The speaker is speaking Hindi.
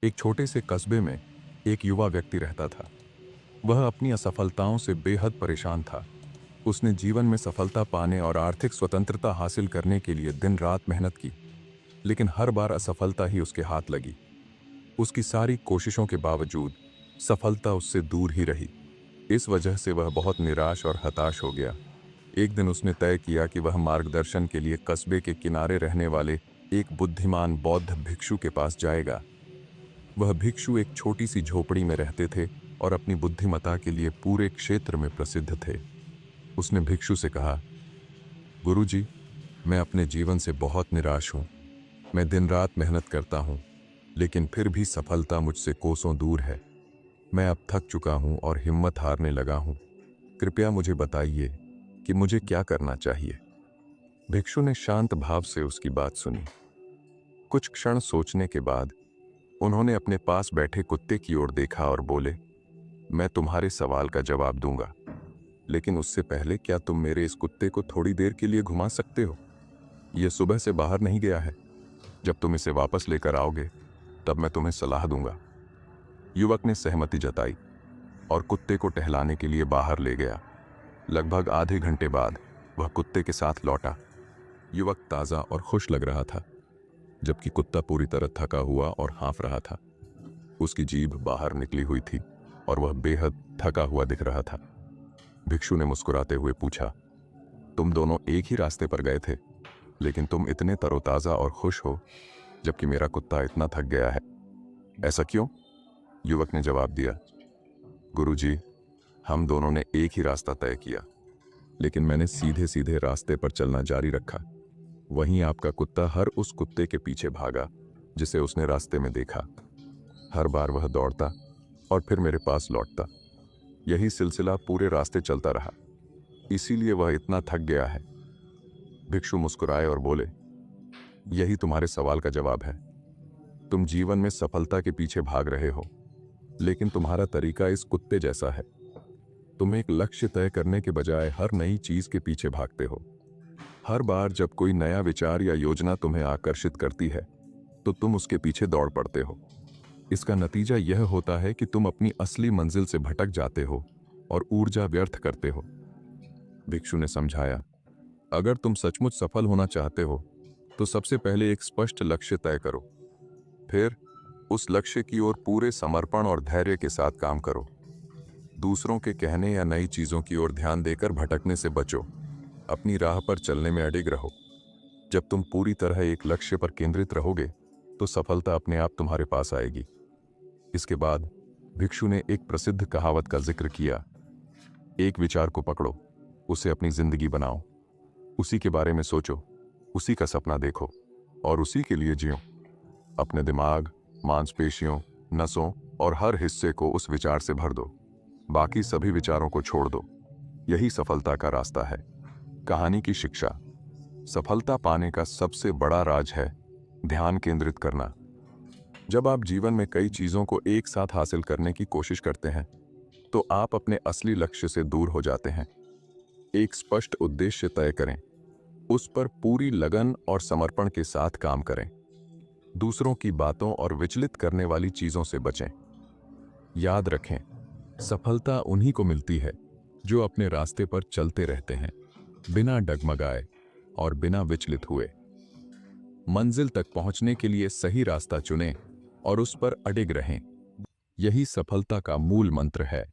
एक छोटे से कस्बे में एक युवा व्यक्ति रहता था। वह अपनी असफलताओं से बेहद परेशान था। उसने जीवन में सफलता पाने और आर्थिक स्वतंत्रता हासिल करने के लिए दिन रात मेहनत की, लेकिन हर बार असफलता ही उसके हाथ लगी। उसकी सारी कोशिशों के बावजूद सफलता उससे दूर ही रही। इस वजह से वह बहुत निराश और हताश हो गया। एक दिन उसने तय किया कि वह मार्गदर्शन के लिए कस्बे के किनारे रहने वाले एक बुद्धिमान बौद्ध भिक्षु के पास जाएगा। वह भिक्षु एक छोटी सी झोपड़ी में रहते थे और अपनी बुद्धिमत्ता के लिए पूरे क्षेत्र में प्रसिद्ध थे। उसने भिक्षु से कहा, गुरुजी, मैं अपने जीवन से बहुत निराश हूं। मैं दिन रात मेहनत करता हूं, लेकिन फिर भी सफलता मुझसे कोसों दूर है। मैं अब थक चुका हूं और हिम्मत हारने लगा हूं। कृपया मुझे बताइए कि मुझे क्या करना चाहिए। भिक्षु ने शांत भाव से उसकी बात सुनी। कुछ क्षण सोचने के बाद उन्होंने अपने पास बैठे कुत्ते की ओर देखा और बोले, मैं तुम्हारे सवाल का जवाब दूंगा, लेकिन उससे पहले क्या तुम मेरे इस कुत्ते को थोड़ी देर के लिए घुमा सकते हो? यह सुबह से बाहर नहीं गया है। जब तुम इसे वापस लेकर आओगे, तब मैं तुम्हें सलाह दूंगा। युवक ने सहमति जताई और कुत्ते को टहलाने के लिए बाहर ले गया। लगभग आधे घंटे बाद वह कुत्ते के साथ लौटा। युवक ताज़ा और खुश लग रहा था, जबकि कुत्ता पूरी तरह थका हुआ और हाँफ रहा था। उसकी जीभ बाहर निकली हुई थी और वह बेहद थका हुआ दिख रहा था। भिक्षु ने मुस्कुराते हुए पूछा, तुम दोनों एक ही रास्ते पर गए थे, लेकिन तुम इतने तरोताज़ा और खुश हो, जबकि मेरा कुत्ता इतना थक गया है। ऐसा क्यों? युवक ने जवाब दिया, गुरुजी, हम दोनों ने एक ही रास्ता तय किया, लेकिन मैंने सीधे सीधे रास्ते पर चलना जारी रखा। वहीं आपका कुत्ता हर उस कुत्ते के पीछे भागा जिसे उसने रास्ते में देखा। हर बार वह दौड़ता और फिर मेरे पास लौटता। यही सिलसिला पूरे रास्ते चलता रहा, इसीलिए वह इतना थक गया है। भिक्षु मुस्कुराए और बोले, यही तुम्हारे सवाल का जवाब है। तुम जीवन में सफलता के पीछे भाग रहे हो, लेकिन तुम्हारा तरीका इस कुत्ते जैसा है। तुम एक लक्ष्य तय करने के बजाय हर नई चीज के पीछे भागते हो। हर बार जब कोई नया विचार या योजना तुम्हें आकर्षित करती है, तो तुम उसके पीछे दौड़ पड़ते हो। इसका नतीजा यह होता है कि तुम अपनी असली मंजिल से भटक जाते हो और ऊर्जा व्यर्थ करते हो। भिक्षु ने समझाया, अगर तुम सचमुच सफल होना चाहते हो, तो सबसे पहले एक स्पष्ट लक्ष्य तय करो। फिर उस लक्ष्य की ओर पूरे समर्पण और धैर्य के साथ काम करो। दूसरों के कहने या नई चीजों की ओर ध्यान देकर भटकने से बचो। अपनी राह पर चलने में अडिग रहो। जब तुम पूरी तरह एक लक्ष्य पर केंद्रित रहोगे, तो सफलता अपने आप तुम्हारे पास आएगी। इसके बाद भिक्षु ने एक प्रसिद्ध कहावत का जिक्र किया, एक विचार को पकड़ो, उसे अपनी जिंदगी बनाओ। उसी के बारे में सोचो, उसी का सपना देखो और उसी के लिए जियो। अपने दिमाग, मांसपेशियों, नसों और हर हिस्से को उस विचार से भर दो। बाकी सभी विचारों को छोड़ दो। यही सफलता का रास्ता है। कहानी की शिक्षा। सफलता पाने का सबसे बड़ा राज है ध्यान केंद्रित करना। जब आप जीवन में कई चीजों को एक साथ हासिल करने की कोशिश करते हैं, तो आप अपने असली लक्ष्य से दूर हो जाते हैं। एक स्पष्ट उद्देश्य तय करें, उस पर पूरी लगन और समर्पण के साथ काम करें। दूसरों की बातों और विचलित करने वाली चीजों से बचें। याद रखें, सफलता उन्हीं को मिलती है जो अपने रास्ते पर चलते रहते हैं, बिना डगमगाए और बिना विचलित हुए। मंजिल तक पहुंचने के लिए सही रास्ता चुनें और उस पर अडिग रहें। यही सफलता का मूल मंत्र है।